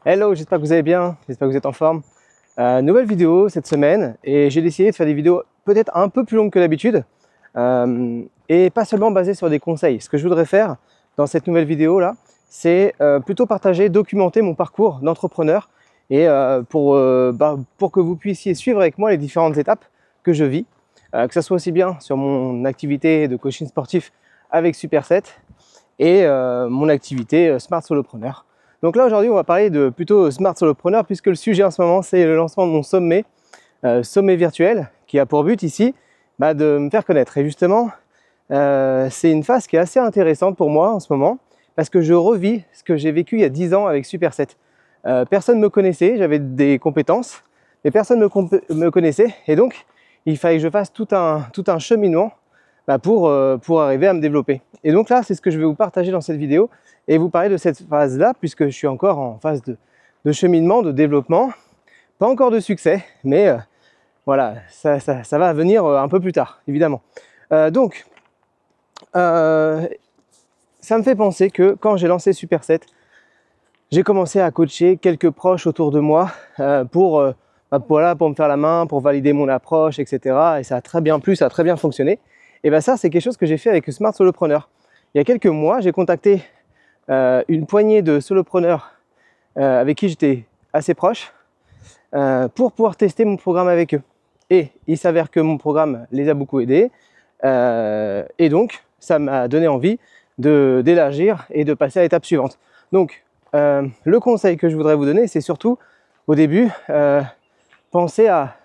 Hello, j'espère que vous allez bien, j'espère que vous êtes en forme. Nouvelle vidéo cette semaine et j'ai décidé de faire des vidéos peut-être un peu plus longues que d'habitude et pas seulement basées sur des conseils. Ce que je voudrais faire dans cette nouvelle vidéo là, c'est plutôt partager, documenter mon parcours d'entrepreneur et pour que vous puissiez suivre avec moi les différentes étapes que je vis, que ce soit aussi bien sur mon activité de coaching sportif avec Superset et mon activité Smart Solopreneur. Donc là aujourd'hui on va parler de plutôt Smart Solopreneur puisque le sujet en ce moment c'est le lancement de mon sommet, sommet virtuel qui a pour but ici de me faire connaître. Et justement c'est une phase qui est assez intéressante pour moi en ce moment parce que je revis ce que j'ai vécu il y a 10 ans avec Superset. Personne ne me connaissait, j'avais des compétences mais personne ne me connaissait et donc il fallait que je fasse tout un cheminement pour arriver à me développer. Et donc là c'est ce que je vais vous partager dans cette vidéo et vous parler de cette phase-là, puisque je suis encore en phase de cheminement, de développement. Pas encore de succès, mais voilà, ça va venir un peu plus tard, évidemment. Ça me fait penser que quand j'ai lancé Superset, j'ai commencé à coacher quelques proches autour de moi pour me faire la main, pour valider mon approche, etc. Et ça a très bien plu, ça a très bien fonctionné. Et ça, c'est quelque chose que j'ai fait avec Smart Solopreneur. Il y a quelques mois, j'ai contacté une poignée de solopreneurs avec qui j'étais assez proche pour pouvoir tester mon programme avec eux. Et il s'avère que mon programme les a beaucoup aidés et donc ça m'a donné envie d'élargir et de passer à l'étape suivante. Donc le conseil que je voudrais vous donner, c'est surtout au début, pensez à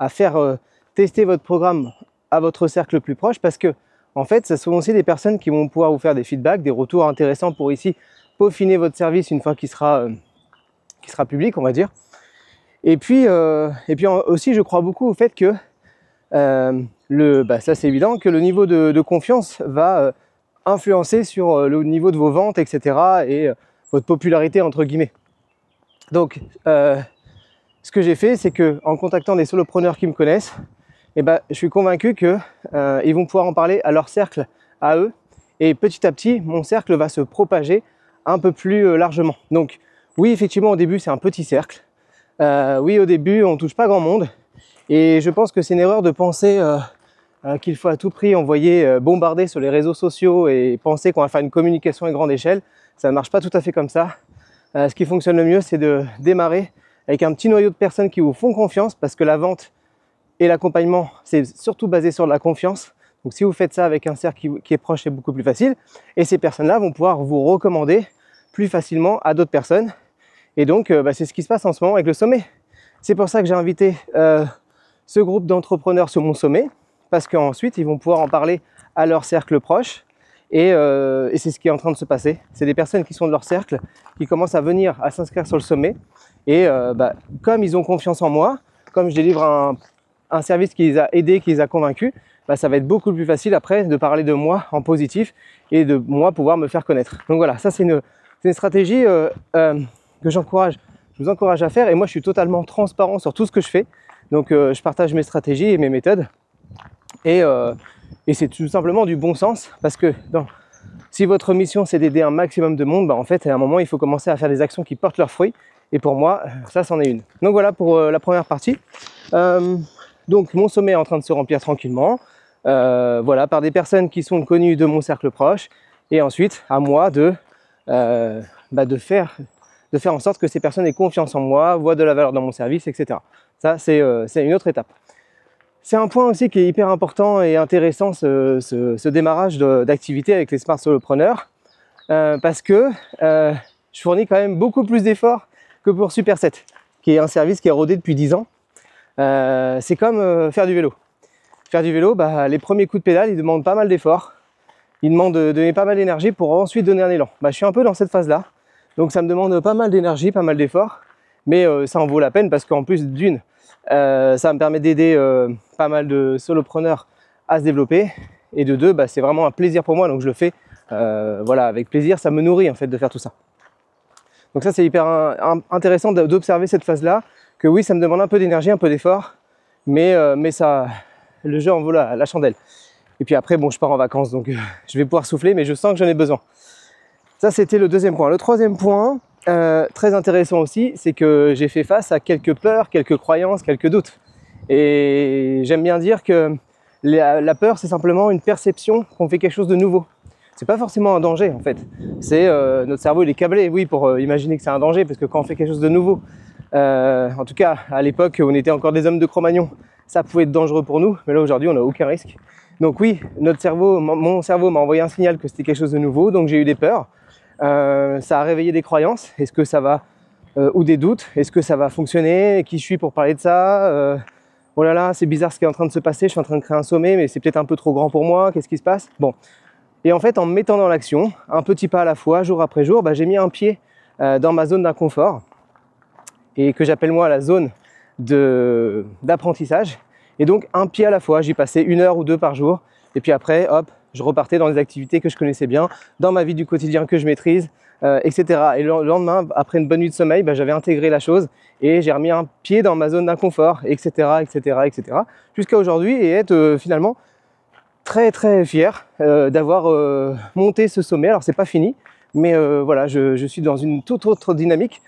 faire tester votre programme à votre cercle le plus proche parce que en fait, ce sont aussi des personnes qui vont pouvoir vous faire des feedbacks, des retours intéressants pour ici peaufiner votre service une fois qu'il sera public, on va dire. Et puis aussi, je crois beaucoup au fait que, ça c'est évident, que le niveau de confiance va influencer sur le niveau de vos ventes, etc. et votre popularité, entre guillemets. Donc, ce que j'ai fait, c'est qu'en contactant des solopreneurs qui me connaissent, je suis convaincu qu'ils vont pouvoir en parler à leur cercle, à eux. Et petit à petit, mon cercle va se propager un peu plus largement. Donc oui, effectivement, au début, c'est un petit cercle. Oui, au début, on ne touche pas grand monde. Et je pense que c'est une erreur de penser qu'il faut à tout prix envoyer, bombarder sur les réseaux sociaux et penser qu'on va faire une communication à grande échelle. Ça ne marche pas tout à fait comme ça. Ce qui fonctionne le mieux, c'est de démarrer avec un petit noyau de personnes qui vous font confiance parce que la vente et l'accompagnement, c'est surtout basé sur la confiance. Donc si vous faites ça avec un cercle qui est proche, c'est beaucoup plus facile. Et ces personnes-là vont pouvoir vous recommander plus facilement à d'autres personnes. Et donc, c'est ce qui se passe en ce moment avec le sommet. C'est pour ça que j'ai invité ce groupe d'entrepreneurs sur mon sommet, parce qu'ensuite, ils vont pouvoir en parler à leur cercle proche. Et c'est ce qui est en train de se passer. C'est des personnes qui sont de leur cercle, qui commencent à venir, à s'inscrire sur le sommet. Et comme ils ont confiance en moi, comme je délivre un service qui les a aidés, qui les a convaincus, ça va être beaucoup plus facile après de parler de moi en positif et de moi pouvoir me faire connaître. Donc voilà, ça c'est une stratégie que je vous encourage à faire et moi je suis totalement transparent sur tout ce que je fais. Donc je partage mes stratégies et mes méthodes et c'est tout simplement du bon sens parce que si votre mission c'est d'aider un maximum de monde, en fait à un moment il faut commencer à faire des actions qui portent leurs fruits et pour moi ça c'en est une. Donc voilà pour la première partie. Donc mon sommet est en train de se remplir tranquillement, par des personnes qui sont connues de mon cercle proche, et ensuite à moi de faire en sorte que ces personnes aient confiance en moi, voient de la valeur dans mon service, etc. Ça c'est une autre étape. C'est un point aussi qui est hyper important et intéressant, ce démarrage d'activité avec les Smart Solopreneurs, parce que je fournis quand même beaucoup plus d'efforts que pour Superset, qui est un service qui est rodé depuis 10 ans. C'est comme faire du vélo. Faire du vélo, les premiers coups de pédale, ils demandent pas mal d'efforts. Ils demandent de donner pas mal d'énergie pour ensuite donner un élan. Je suis un peu dans cette phase-là. Donc ça me demande pas mal d'énergie, pas mal d'efforts. Mais ça en vaut la peine parce qu'en plus d'une, ça me permet d'aider pas mal de solopreneurs à se développer. Et de deux, c'est vraiment un plaisir pour moi. Donc je le fais avec plaisir. Ça me nourrit en fait de faire tout ça. Donc ça, c'est hyper intéressant d'observer cette phase-là. Que oui, ça me demande un peu d'énergie, un peu d'effort, mais ça, le jeu en vaut la chandelle. Et puis après, je pars en vacances, donc je vais pouvoir souffler, mais je sens que j'en ai besoin. Ça, c'était le deuxième point. Le troisième point, très intéressant aussi, c'est que j'ai fait face à quelques peurs, quelques croyances, quelques doutes. Et j'aime bien dire que la peur, c'est simplement une perception qu'on fait quelque chose de nouveau. C'est pas forcément un danger en fait. C'est notre cerveau, il est câblé, oui, pour imaginer que c'est un danger, parce que quand on fait quelque chose de nouveau, en tout cas à l'époque où on était encore des hommes de Cro-Magnon, ça pouvait être dangereux pour nous, mais là aujourd'hui on n'a aucun risque. Donc oui, notre cerveau, mon cerveau m'a envoyé un signal que c'était quelque chose de nouveau, donc j'ai eu des peurs. Ça a réveillé des croyances. Est-ce que ça va, ou des doutes, est-ce que ça va fonctionner, qui je suis pour parler de ça, oh là là, c'est bizarre ce qui est en train de se passer, je suis en train de créer un sommet, mais c'est peut-être un peu trop grand pour moi, qu'est-ce qui se passe? Bon. Et en fait, en me mettant dans l'action, un petit pas à la fois, jour après jour, j'ai mis un pied dans ma zone d'inconfort, et que j'appelle moi la zone d'apprentissage. Et donc un pied à la fois, j'y passais 1 heure ou 2 par jour, et puis après, hop, je repartais dans les activités que je connaissais bien, dans ma vie du quotidien que je maîtrise, etc. Et le lendemain, après une bonne nuit de sommeil, j'avais intégré la chose et j'ai remis un pied dans ma zone d'inconfort, etc., etc., etc., jusqu'à aujourd'hui, et être finalement très très fier d'avoir monté ce sommet. Alors c'est pas fini, mais voilà, je suis dans une toute autre dynamique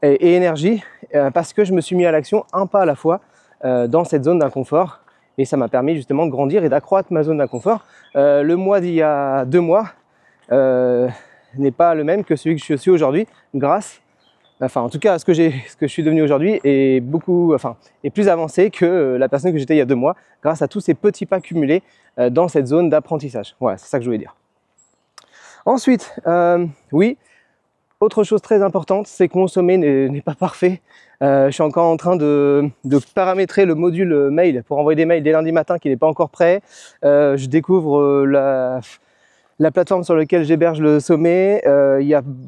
et énergie parce que je me suis mis à l'action un pas à la fois dans cette zone d'inconfort, et ça m'a permis justement de grandir et d'accroître ma zone d'inconfort. Le moi d'il y a 2 mois n'est pas le même que celui que je suis aujourd'hui, grâce, enfin en tout cas ce que je suis devenu aujourd'hui est est plus avancé que la personne que j'étais il y a 2 mois, grâce à tous ces petits pas cumulés dans cette zone d'apprentissage. Voilà, c'est ça que je voulais dire. Ensuite, oui, autre chose très importante, c'est que mon sommet n'est pas parfait. Je suis encore en train de paramétrer le module mail pour envoyer des mails dès lundi matin qui n'est pas encore prêt. Je découvre la plateforme sur laquelle j'héberge le sommet.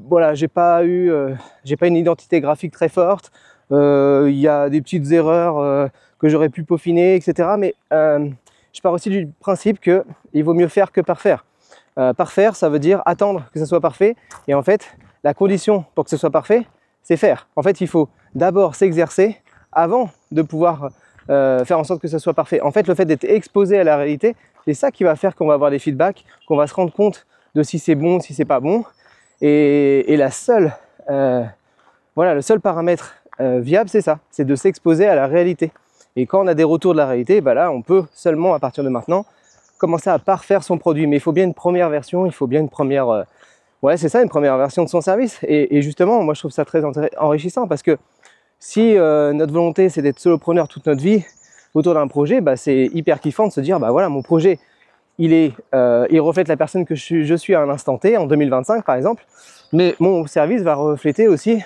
Voilà, j'ai pas une identité graphique très forte. Il y a des petites erreurs que j'aurais pu peaufiner, etc. Mais je pars aussi du principe qu'il vaut mieux faire que parfaire. Parfaire, ça veut dire attendre que ça soit parfait. Et en fait, la condition pour que ce soit parfait, c'est faire. En fait, il faut d'abord s'exercer avant de pouvoir faire en sorte que ça soit parfait. En fait, le fait d'être exposé à la réalité, c'est ça qui va faire qu'on va avoir des feedbacks, qu'on va se rendre compte de si c'est bon, si c'est pas bon. Et le seul paramètre viable, c'est ça, c'est de s'exposer à la réalité. Et quand on a des retours de la réalité, là, on peut seulement, à partir de maintenant, commencer à parfaire son produit. Mais il faut bien une première version, il faut bien une première... c'est ça, une première version de son service. Et justement, moi, je trouve ça très enrichissant, parce que si notre volonté, c'est d'être solopreneur toute notre vie autour d'un projet, c'est hyper kiffant de se dire, voilà, mon projet, il reflète la personne que je suis à un instant T, en 2025 par exemple, mais mon service va refléter aussi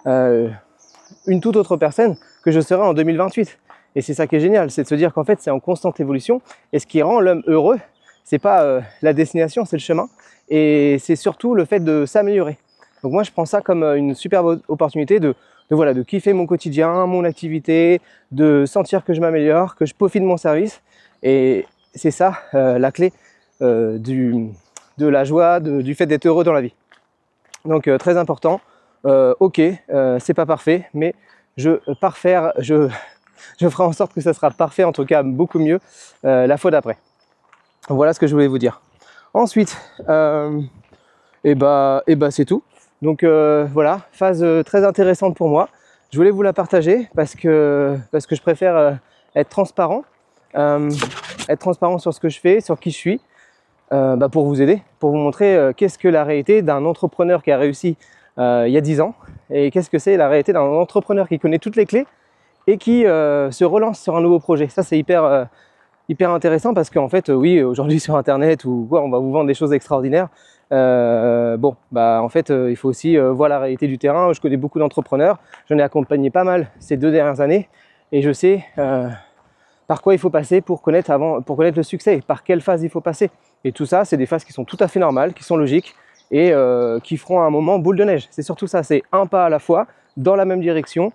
une toute autre personne que je serai en 2028. Et c'est ça qui est génial, c'est de se dire qu'en fait, c'est en constante évolution, et ce qui rend l'homme heureux, c'est pas la destination, c'est le chemin, et c'est surtout le fait de s'améliorer. Donc moi, je prends ça comme une superbe opportunité de kiffer mon quotidien, mon activité, de sentir que je m'améliore, que je peaufine mon service. Et c'est ça la clé de la joie, du fait d'être heureux dans la vie. Donc très important. Ok, c'est pas parfait, mais je ferai en sorte que ça sera parfait, en tout cas beaucoup mieux la fois d'après. Voilà ce que je voulais vous dire. Ensuite, c'est tout. Donc voilà, phase très intéressante pour moi. Je voulais vous la partager parce que je préfère être transparent sur ce que je fais, sur qui je suis, pour vous aider, pour vous montrer qu'est-ce que la réalité d'un entrepreneur qui a réussi il y a 10 ans, et qu'est-ce que c'est la réalité d'un entrepreneur qui connaît toutes les clés et qui se relance sur un nouveau projet. Ça, c'est hyper intéressant, parce qu'en fait, oui, aujourd'hui sur Internet ou quoi, on va vous vendre des choses extraordinaires. En fait, il faut aussi voir la réalité du terrain. Je connais beaucoup d'entrepreneurs, j'en ai accompagné pas mal ces 2 dernières années, et je sais par quoi il faut passer pour connaître le succès, par quelle phase il faut passer. Et tout ça, c'est des phases qui sont tout à fait normales, qui sont logiques, et qui feront à un moment boule de neige. C'est surtout ça, c'est un pas à la fois, dans la même direction,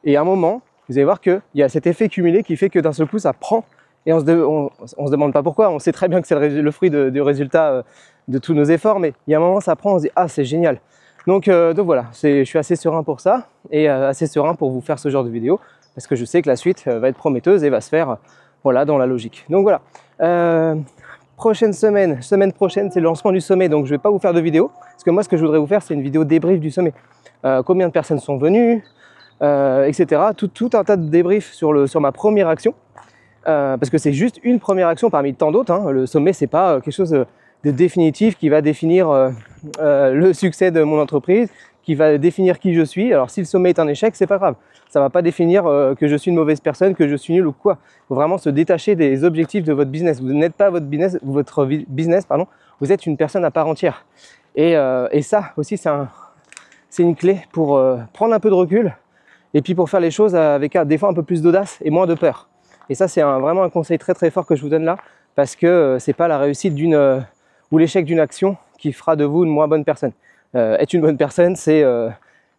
et à un moment, vous allez voir qu'il y a cet effet cumulé qui fait que d'un seul coup, ça prend, et on se demande pas pourquoi. On sait très bien que c'est le fruit du résultat de tous nos efforts, mais il y a un moment, ça prend, on se dit « Ah, c'est génial !» Donc voilà, je suis assez serein pour ça, et assez serein pour vous faire ce genre de vidéo, parce que je sais que la suite va être prometteuse et va se faire dans la logique. Donc voilà, Prochaine semaine prochaine, c'est le lancement du sommet, donc je ne vais pas vous faire de vidéo, parce que moi ce que je voudrais vous faire, c'est une vidéo débrief du sommet. Combien de personnes sont venues, etc. Tout un tas de débriefs sur ma première action, parce que c'est juste une première action parmi tant d'autres, hein. Le sommet, c'est pas quelque chose de définitif qui va définir le succès de mon entreprise, qui va définir qui je suis. Alors si le sommet est un échec, c'est pas grave, ça va pas définir que je suis une mauvaise personne, que je suis nul ou quoi. Il faut vraiment se détacher des objectifs de votre business. Vous n'êtes pas votre business, vous êtes une personne à part entière. Et ça aussi, c'est une clé pour prendre un peu de recul et puis pour faire les choses avec des fois un peu plus d'audace et moins de peur. Et ça, c'est vraiment un conseil très très fort que je vous donne là, parce que c'est pas la réussite ou l'échec d'une action qui fera de vous une moins bonne personne. Être une bonne personne, c'est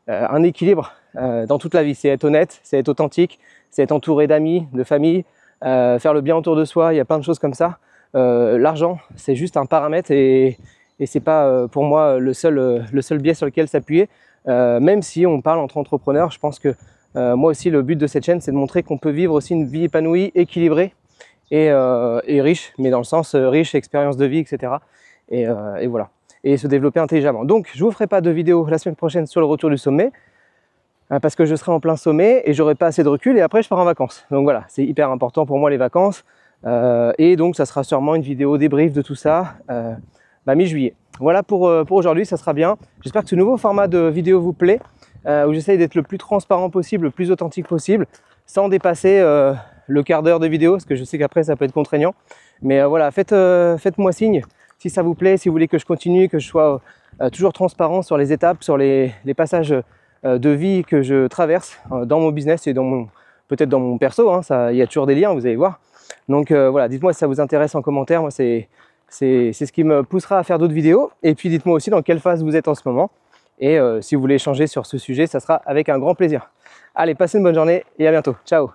un équilibre dans toute la vie. C'est être honnête, c'est être authentique, c'est être entouré d'amis, de famille, faire le bien autour de soi. Il y a plein de choses comme ça. L'argent, c'est juste un paramètre et c'est pas pour moi le seul biais sur lequel s'appuyer. Même si on parle entre entrepreneurs, je pense que moi aussi le but de cette chaîne, c'est de montrer qu'on peut vivre aussi une vie épanouie, équilibrée et riche, mais dans le sens riche, expérience de vie, etc. Et voilà. Et se développer intelligemment. Donc je ne vous ferai pas de vidéo la semaine prochaine sur le retour du sommet, parce que je serai en plein sommet et j'aurai pas assez de recul et après je pars en vacances. Donc voilà, c'est hyper important pour moi les vacances. Et donc ça sera sûrement une vidéo débrief de tout ça mi-juillet. Voilà pour aujourd'hui, ça sera bien. J'espère que ce nouveau format de vidéo vous plaît, où j'essaye d'être le plus transparent possible, le plus authentique possible, sans dépasser le quart d'heure de vidéo, parce que je sais qu'après ça peut être contraignant. Mais voilà, faites-moi signe si ça vous plaît, si vous voulez que je continue, que je sois toujours transparent sur les étapes, sur les passages de vie que je traverse dans mon business et peut-être dans mon perso, hein, il y a toujours des liens, vous allez voir. Donc voilà, dites-moi si ça vous intéresse en commentaire, moi c'est ce qui me poussera à faire d'autres vidéos. Et puis dites-moi aussi dans quelle phase vous êtes en ce moment. Et si vous voulez échanger sur ce sujet, ça sera avec un grand plaisir. Allez, passez une bonne journée et à bientôt. Ciao!